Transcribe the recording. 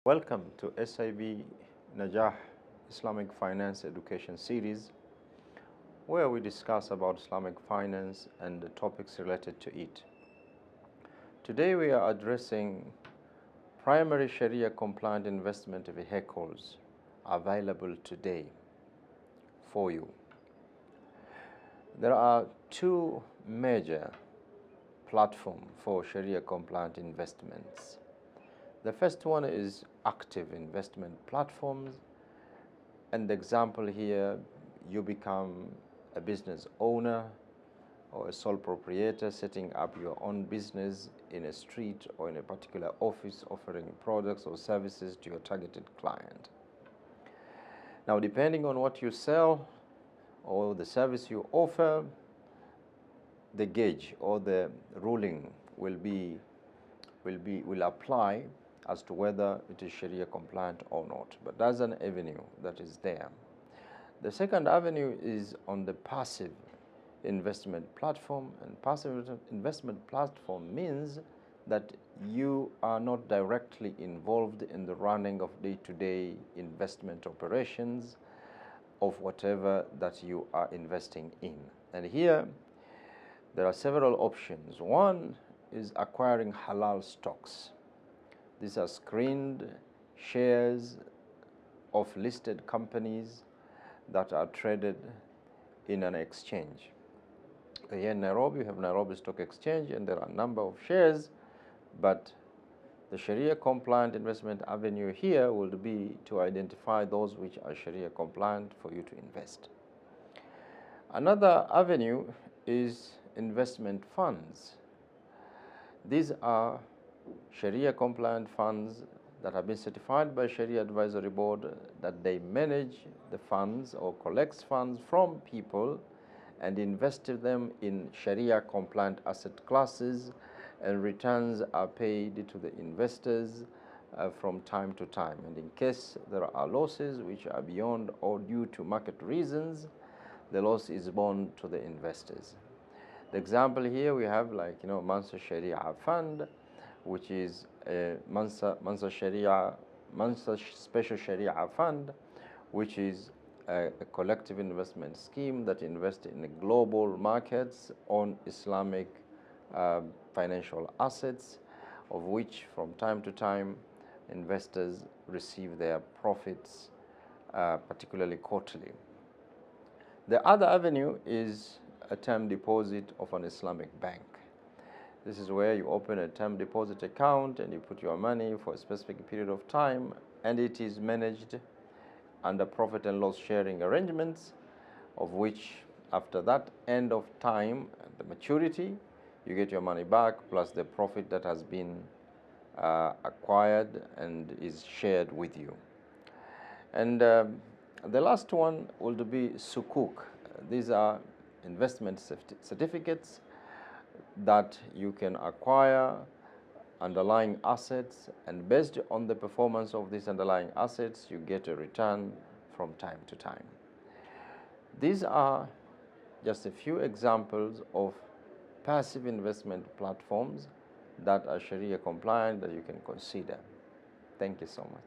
Welcome to SIB Najah Islamic Finance Education Series, where we discuss about Islamic finance and the topics related to it. Today we are addressing primary Sharia compliant investment vehicles available today for you. There are two major platforms for Sharia compliant investments. The first one is active investment platforms, and the example here, you become a business owner or a sole proprietor setting up your own business in a street or in a particular office offering products or services to your targeted client. Now, depending on what you sell or the service you offer, the gauge or the ruling will apply as to whether it is Sharia compliant or not. But that's an avenue that is there. The second avenue is on the passive investment platform, and passive investment platform means that you are not directly involved in the running of day-to-day investment operations of whatever that you are investing in. And here there are several options. One is acquiring halal stocks. These are screened shares of listed companies that are traded in an exchange. Here in Nairobi, we have Nairobi Stock Exchange, and there are a number of shares, but the Sharia compliant investment avenue here will be to identify those which are Sharia compliant for you to invest. Another avenue is investment funds. These are Sharia compliant funds that have been certified by Sharia Advisory Board, that they manage the funds or collects funds from people and invested them in Sharia compliant asset classes, and returns are paid to the investors from time to time. And in case there are losses which are beyond or due to market reasons, the loss is borne to the investors. The example here we have, like, Mansa Sharia Fund, which is a Mansa Special Sharia Fund, which is a collective investment scheme that invests in global markets on Islamic financial assets, of which from time to time investors receive their profits, particularly quarterly. The other avenue is a term deposit of an Islamic bank. This is where you open a term deposit account and you put your money for a specific period of time, and it is managed under profit and loss sharing arrangements, of which after that end of time, the maturity, you get your money back plus the profit that has been acquired and is shared with you. And the last one will be sukuk. These are investment certificates that you can acquire underlying assets, and based on the performance of these underlying assets, you get a return from time to time. These are just a few examples of passive investment platforms that are Sharia compliant that you can consider. Thank you so much.